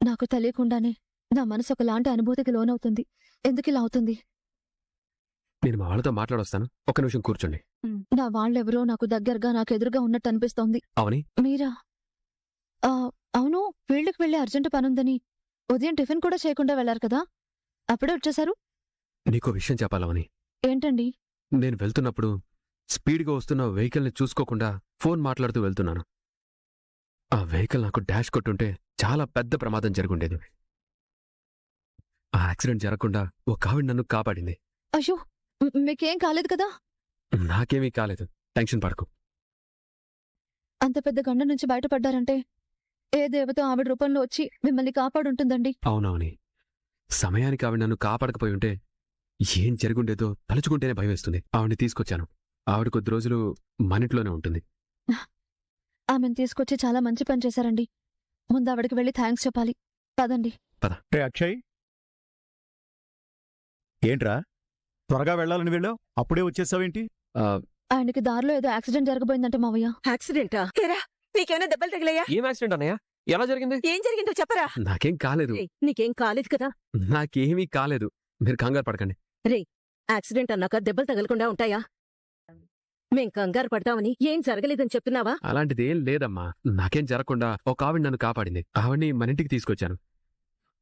నాకు తెలియకుండానే నా మనసు ఒకలాంటి అనుభూతికి లోనవుతుంది. ఎందుకిలా అవుతుంది? నేను మా వాళ్ళతో మాట్లాడొస్తాను, ఒక్క నిమిషం కూర్చోండి. నా వాళ్ళెవరో నాకు దగ్గరగా నాకెదురుగా ఉన్నట్టు అనిపిస్తోంది. అవని, మీరా? అవును, ఫీల్డ్కి వెళ్ళి అర్జెంటు పనుందని ఉదయం టిఫిన్ కూడా చేయకుండా వెళ్లారు కదా, అప్పుడే వచ్చేశారు? నీకో విషయం చెప్పాలవని. ఏంటండి? నేను వెళ్తున్నప్పుడు స్పీడ్గా వస్తున్న వెహికల్ని చూసుకోకుండా ఫోన్ మాట్లాడుతూ వెళ్తున్నాను. ఆ వెహికల్ నాకు డాష్ కొట్టుంటే చాలా పెద్ద ప్రమాదం జరుగుండేది. ఆ యాక్సిడెంట్ జరగకుండా ఒక ఆవిడ నన్ను కాపాడింది. అయ్యో, మీకేం కాలేదు కదా? నాకేమీ కాలేదు, టెన్షన్ పడకు. అంత పెద్ద గండ నుంచి బయటపడ్డారంటే ఏ దేవత ఆవిడ రూపంలో వచ్చి మిమ్మల్ని కాపాడుంటుందండి. అవునవుని, సమయానికి ఆవిడ నన్ను కాపాడకపోయి ఉంటే ఏం జరుగుండేదో తలుచుకుంటేనే భయం వేస్తుంది. ఆవిడని తీసుకొచ్చాను. ఆవిడ కొద్ది రోజులు మనింట్లోనే ఉంటుంది. ఆమెను తీసుకొచ్చి చాలా మంచి పని చేశారండి. ముందు ఆవిడకి వెళ్ళి థ్యాంక్స్ చెప్పాలి. పదండి. రే అక్షయ్, ఏంట్రా త్వరగా వెళ్ళాలని వెళ్ళావు, అప్పుడే వచ్చేసావేంటి? ఆయనకి దారిలో ఏదో యాక్సిడెంట్ జరగబోయిందంటే మావయ్య. యాక్సిడెంటా? ఏరా, నీకేమైనా దెబ్బలు తగిలాయా? ఏం యాక్సిడెంట్ అన్నయ్య? ఎలా జరిగింది? ఏం జరిగిందో చెప్పరా. నాకేం కాలేదు. నీకేం కాలేదు కదా? నాకేమీ కాలేదు, మీరు కంగారు పడకండి. యాక్సిడెంట్ అన్నాక దెబ్బలు తగలకుండా ఉంటాయా? మేం కంగారు పడతామని ఏం జరగలేదని చెప్తున్నావా? అలాంటిది ఏం లేదమ్మా, నాకేం జరగకుండా ఒక ఆవిడ నన్ను కాపాడింది. ఆవిడ్ని మనింటికి తీసుకొచ్చాను.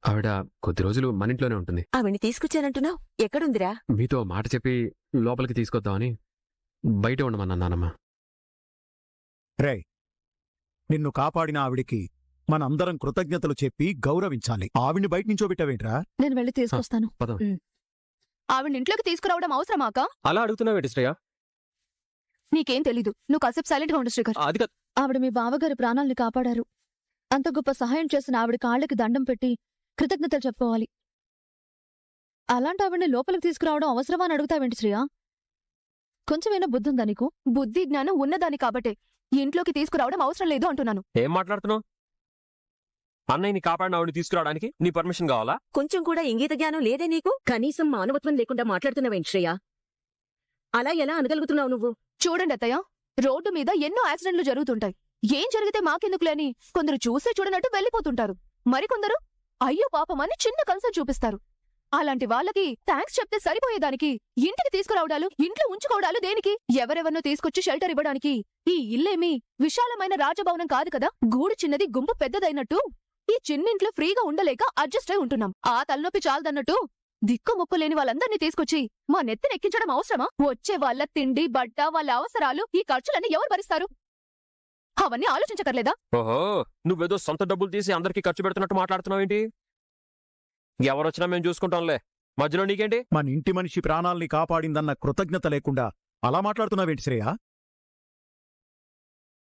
ఆవిడ కొద్ది రోజులు మనింట్లోనే ఉంటుంది. ఆవిడ్ని తీసుకొచ్చానంటున్నావు, ఎక్కడుందిరా? మీతో మాట చెప్పి లోపలికి తీసుకొద్దామని బయట ఉండమన్నా నానమ్మ. రే, నిన్ను కాపాడిన ఆవిడికి మనందరం కృతజ్ఞతలు చెప్పి గౌరవించాలి. ఆవిడ్ని బయట నించోబెట్టావేంట్రా? నేను వెళ్ళి తీసుకొస్తాను. పదం. ఆవిడ ఇంట్లోకి తీసుకురావడం అవసరమాక? అలా అడుగుతున్నావేంటి శ్రేయ? నీకేం తెలీదు, నువ్వు కాసేపు సైలెంట్ గా ఉండు శ్రీకర్. అది కాదు. ఆవిడ మీ బావగారి ప్రాణాల్ని కాపాడారు. అంత గొప్ప సహాయం చేసిన ఆవిడ కాళ్ళకి దండం పెట్టి కృతజ్ఞతలు చెప్పుకోవాలి. అలాంటి ఆవిడ్ని లోపలికి తీసుకురావడం అవసరమా అని అడుగుతావేంటి శ్రేయ? కొంచెమైనా బుద్ధుందా నీకు? బుద్ధి జ్ఞానం ఉన్నదాని కాబట్టే ఇంట్లోకి తీసుకురావడం అవసరం లేదు అంటున్నాను. ఏం మాట్లాడుతున్నావు? అన్నయ్యని కాపాడిన ఆవిడని తీసుకురావడానికి నీ పర్మిషన్ కావాలా? కొంచెం కూడా ఇంగీత జ్ఞానం లేదే నీకు? కనీసం మానవత్వం లేకుండా మాట్లాడుతున్నావేంటి శ్రేయ? అలా ఎలా అనగలుగుతున్నావు నువ్వు? చూడండి అత్తయ్య, రోడ్డు మీద ఎన్నో యాక్సిడెంట్లు జరుగుతుంటాయి. ఏం జరిగితే మాకెందుకులేని కొందరు చూసే చూడనట్టు వెళ్లిపోతుంటారు. మరికొందరు అయ్యో పాపమని చిన్న కన్సర్న్ చూపిస్తారు. అలాంటి వాళ్ళకి థ్యాంక్స్ చెప్తే సరిపోయేదానికి ఇంటికి తీసుకురావడాలు, ఇంట్లో ఉంచుకోవడాలు దేనికి? ఎవరెవరినో తీసుకొచ్చి షెల్టర్ ఇవ్వడానికి. ఈ ఇల్లేమీ విశాలమైన రాజభవనం కాదు కదా. గూడు చిన్నది, గుంపు పెద్దదైనట్టు ఈ చిన్నింట్లో ఫ్రీగా ఉండలేక అడ్జస్ట్ అయి ఉంటున్నాం. ఆ తలనొప్పి చాలదన్నట్టు దిక్కుముక్కు లేని వాళ్ళందర్నీ తీసుకొచ్చి మా నెత్తినెక్కించడం అవసరమా? వచ్చే వాళ్ళ తిండి, బట్ట, వాళ్ళ అవసరాలు, ఈ ఖర్చులన్నీ ఎవరు భరిస్తారు? అవన్నీ ఆలోచించకర్లేదా? ఓహో, నువ్వేదో సొంత డబ్బులు తీసి అందరికీ ఖర్చు పెడుతున్నట్టు మాట్లాడుతున్నావేంటి? ఎవరొచ్చినా మేము చూసుకుంటాంలే, మధ్యలో నీకేంటి? మన ఇంటి మనిషి ప్రాణాల్ని కాపాడిందన్న కృతజ్ఞత లేకుండా అలా మాట్లాడుతున్నావేంటి శ్రేయ?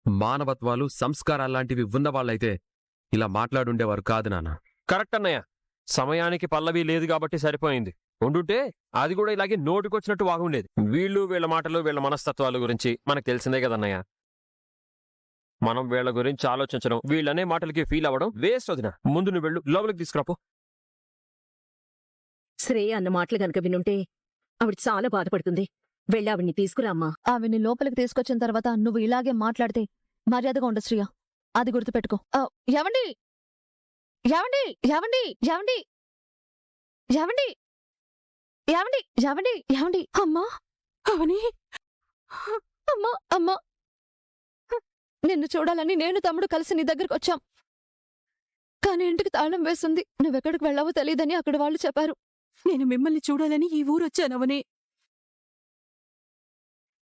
మానవత్వాలు, సంస్కారాల్లాంటివి ఉన్నవాళ్ళైతే ఇలా మాట్లాడుండేవారు కాదు నాన్న. కరెక్ట్ అన్నయ్య, సమయానికి పల్లవి లేదు కాబట్టి సరిపోయింది. ఉండుంటే అది కూడా ఇలాగే నోటికొచ్చినట్టు వాగుండేది. వీళ్ళ మాటలు, వీళ్ళ మనస్తత్వాల గురించి మనకు తెలిసిందే కదన్నయ్య. మనం వీళ్ళ గురించి ఆలోచించడం, వీళ్ళనే మాటలకి ఫీల్ అవ్వడం వేస్ట్. వదినా, ముందు నువ్వు వెళ్ళు, లోపలికి తీసుకురాపో. శ్రేయ అన్న మాటలు గనక వినుంటే ఆవిడ చాలా బాధపడుతుంది. వెళ్ళి ఆవిడ్ని తీసుకురామ్మా. ఆవిడ్ని లోపలికి తీసుకొచ్చిన తర్వాత నువ్వు ఇలాగే మాట్లాడితే మర్యాదగా ఉండు శ్రీయ. అది గుర్తుపెట్టుకో. ఏవండి ఏవండి ఏవండి ఏవండి ఏవండి ఏవండి ఏవండి ఏవండి అమ్మా, అవని, అమ్మా అమ్మా, నిన్ను చూడాలని నేను తమ్ముడు కలిసి నీ దగ్గరకు వచ్చాం. కానీ ఇంటికి తాళం వేస్తుంది. నువ్వెక్కడికి వెళ్ళావో తెలియదని అక్కడ వాళ్ళు చెప్పారు. నేను మిమ్మల్ని చూడాలని ఈ ఊరొచ్చానవని.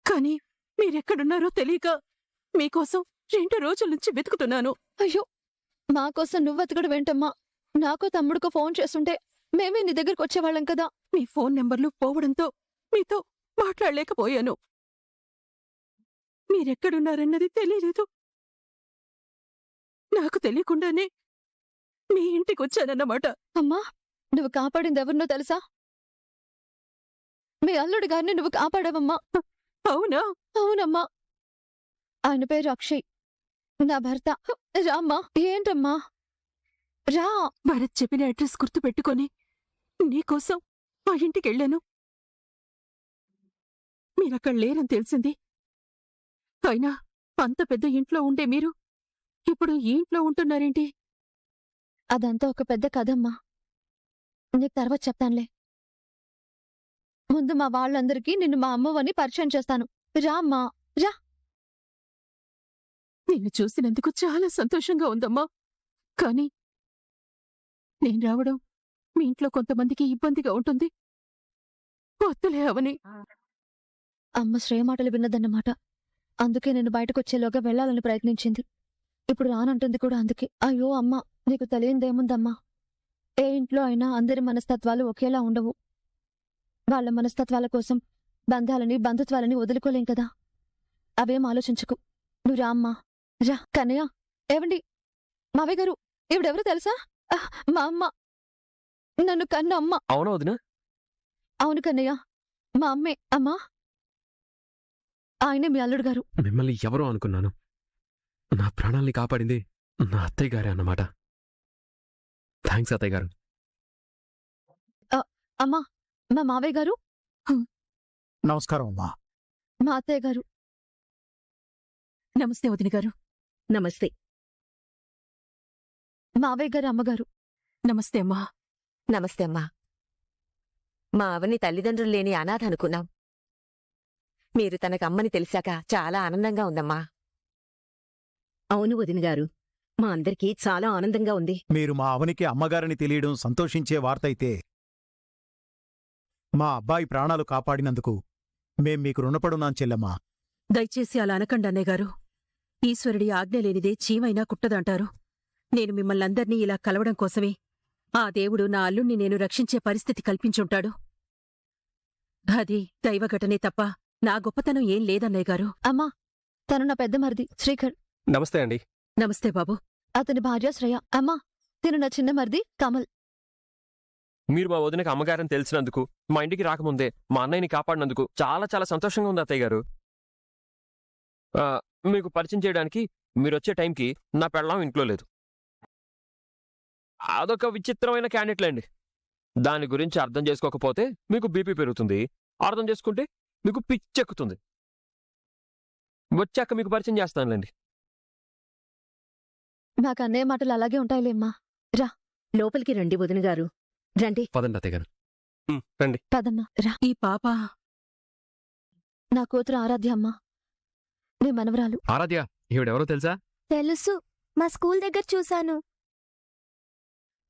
కాని మీరెక్కడున్నారో తెలియక మీకోసం 2 రోజుల నుంచి వెతుకుతున్నాను. అయ్యో, మాకోసం నువ్వు వెతకడం ఏంటమ్మా? నాకో తమ్ముడికో ఫోన్ చేస్తుంటే మేమే నీ దగ్గరకు వచ్చేవాళ్ళం కదా. మీ ఫోన్ నెంబర్లు పోవడంతో మీతో మాట్లాడలేకపోయాను. మీరెక్కడున్నారన్నది తెలియలేదు. నాకు తెలియకుండానే మీ ఇంటికొచ్చానన్నమాట. అమ్మా, నువ్వు కాపాడింది ఎవరినో తెలుసా? మీ అల్లుడి గారిని నువ్వు కాపాడావమ్మా. అవునా? అవునమ్మా. ఆయన పేరు అక్షయ్, నా భర్త. రామ్మా. ఏంటమ్మా, రా. భరత్ చెప్పిన అడ్రస్ గుర్తుపెట్టుకొని నీకోసం ఆ ఇంటికెళ్ళాను. మీరక్కడ లేరని తెలిసింది. అయినా అంత పెద్ద ఇంట్లో ఉండే మీరు ఇప్పుడు ఈ ఇంట్లో ఉంటున్నారేంటి? అదంతా ఒక పెద్ద కథమ్మా. నీకు తర్వాత చెప్తానులే. ముందు మా వాళ్ళందరికీ నిన్ను మా అమ్మవని పరిచయం చేస్తాను. రా అమ్మా. నిన్ను చూసినందుకు చాలా సంతోషంగా ఉందమ్మా. కానీ నేను రావడం మీ ఇంట్లో కొంతమందికి ఇబ్బందిగా ఉంటుంది. వద్దులే అవని. అమ్మ శ్రేయ మాటలు విన్నదన్నమాట. అందుకే నేను బయటకొచ్చేలోగా వెళ్లాలని ప్రయత్నించింది. ఇప్పుడు రానంటుంది కూడా అందుకే. అయ్యో అమ్మా, నీకు తెలియందేముందమ్మా. ఏ ఇంట్లో అయినా అందరి మనస్తత్వాలు ఒకేలా ఉండవు. వాళ్ళ మనస్తత్వాల కోసం బంధాలని బంధుత్వాలని వదులుకోలేం కదా. అవేం ఆలోచించకు. నువ్వు రా అమ్మా. రా. కన్నయ్య, ఏవండి, మావయ్య గారు, ఈవిడెవరో తెలుసా? మా అమ్మ. నన్ను కన్న అమ్మ. అవునా వదినా? అవును కన్నయ్య, మా అమ్మే. అమ్మా, ఆయనే మీ అల్లుడు గారు. మిమ్మల్ని ఎవరో అనుకున్నాను. నా ప్రాణాల్ని కాపాడింది నా అత్తయ్య గారే అన్నమాట. థ్యాంక్స్ అత్తయ్య గారు. అమ్మా, మా మావయ్య గారు. నమస్కారం అమ్మా. మా అత్తయ్య గారు. నమస్తే వదిన గారు. నమస్తే. మావయ్య గారు అమ్మగారు. నమస్తే అమ్మా. నమస్తే అమ్మా. మా అవని తల్లిదండ్రులు లేని అనాథ అనుకున్నాం. మీరు తనకు అమ్మని తెలిసాక చాలా ఆనందంగా ఉందమ్మా. అవును వదిన గారు, మా అందరికీ చాలా ఆనందంగా ఉంది. మీరు మా అవనికి అమ్మగారని తెలియడం సంతోషించే వార్తయితే, మా అబ్బాయి ప్రాణాలు కాపాడినందుకు మేం మీకు రుణపడున్నాం చెల్లమ్మా. దయచేసి అలా అనకండి అన్నయ్య గారు. ఈశ్వరుడి ఆజ్ఞ లేనిదే చీమైనా కుట్టదంటారు. నేను మిమ్మల్ని అందర్నీ ఇలా కలవడం కోసమే ఆ దేవుడు నా అల్లుణ్ణి నేను రక్షించే పరిస్థితి కల్పించుంటాడు. అది దైవఘటనే తప్ప నా గొప్పతనం ఏం లేదన్నయ్య గారు. అమ్మా, తను నా పెద్ద మరిది శ్రీకర్. నమస్తే అండి. నమస్తే బాబు. అతని భార్య శ్రేయ. అమ్మా, తిను నా చిన్న మరిది కమల్. మీరు మా వదినకి అమ్మగారని తెలిసినందుకు, మా ఇంటికి రాకముందే మా అన్నయ్యని కాపాడినందుకు చాలా చాలా సంతోషంగా ఉంది అత్తయ్య గారు. మీకు పరిచయం చేయడానికి మీరొచ్చే టైంకి నా పెళ్ళాం ఇంట్లో లేదు. అదొక విచిత్రమైన క్యాండిడేట్లేండి. దాని గురించి అర్థం చేసుకోకపోతే మీకు బీపీ పెరుగుతుంది, అర్థం చేసుకుంటే మీకు పిచ్చెక్కుతుంది. వచ్చాక మీకు పరిచయం చేస్తానులేండి. నాకు అన్నయ్య మాటలు అలాగే ఉంటాయిలేమ్మా. లోపలికి రండి వదిన గారు, రండి. పదండి అత్తయ్య గారు. రండి. పదమ్మా. రా. ఈ పాప నా కూతురు ఆరాధ్య అమ్మా. నీ మనవరాలు. ఆరాధ్య, ఈవిడెవరో తెలుసా? తెలుసు, మా స్కూల్ దగ్గర చూశాను.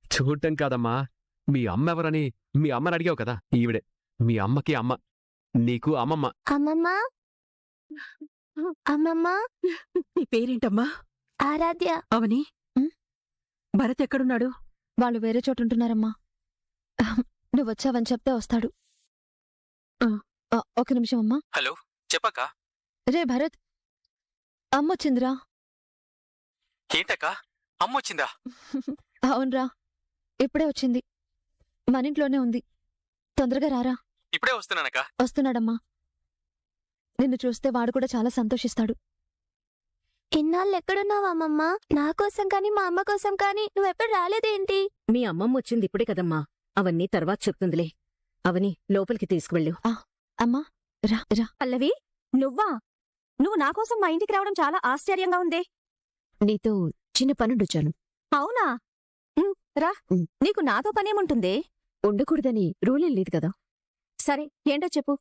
చూడటం కాదమ్మా, మీ అమ్మ ఎవరని మీ అమ్మని అడిగావు కదా, ఈవిడే. మీ అమ్మకి అమ్మ, నీకు అమ్మమ్మ. అమ్మమ్మా. అమ్మమ్మా. నీ పేరేంటమ్మా? ఆరాధ్య. అవని, భరత్ ఎక్కడున్నాడు? వాళ్ళు వేరే చోటుంటున్నారమ్మా. నువ్వొచ్చావని చెప్తే వస్తాడు. ఒక నిమిషం అమ్మా. హలో, చెప్పక్క. రే భరత్, అమ్మొచ్చిందిరా. ఏంటక్క, అమ్మొచ్చిందా? అవునరా, ఇప్పుడే వచ్చింది. మనింట్లోనే ఉంది. తొందరగా రారా. ఇప్పుడే వస్తున్నానక్క. వస్తున్నాడమ్మా. నిన్ను చూస్తే వాడు కూడా చాలా సంతోషిస్తాడు. ఇన్నాళ్ళెక్కడున్నావమ్మమ్మా? నా కోసం కాని మా అమ్మ కోసం కాని నువ్వెప్పుడు రాలేదేంటి? మీ అమ్మమ్మ వచ్చింది ఇప్పుడే కదమ్మా, అవన్నీ తర్వాత చెప్తుందిలే. అవని లోపలికి తీసుకువెళ్ళు. అమ్మా, రా రా. పల్లవి, నువ్వా? నువ్వు నాకోసం మా ఇంటికి రావడం చాలా ఆశ్చర్యంగా ఉందే. నీతో చిన్న పనుండొచ్చాను. అవునా? రా. నీకు నాతో పనేముంటుందే? ఉండకూడదని రూలేం లేదు కదా. సరే, ఏంటో చెప్పు.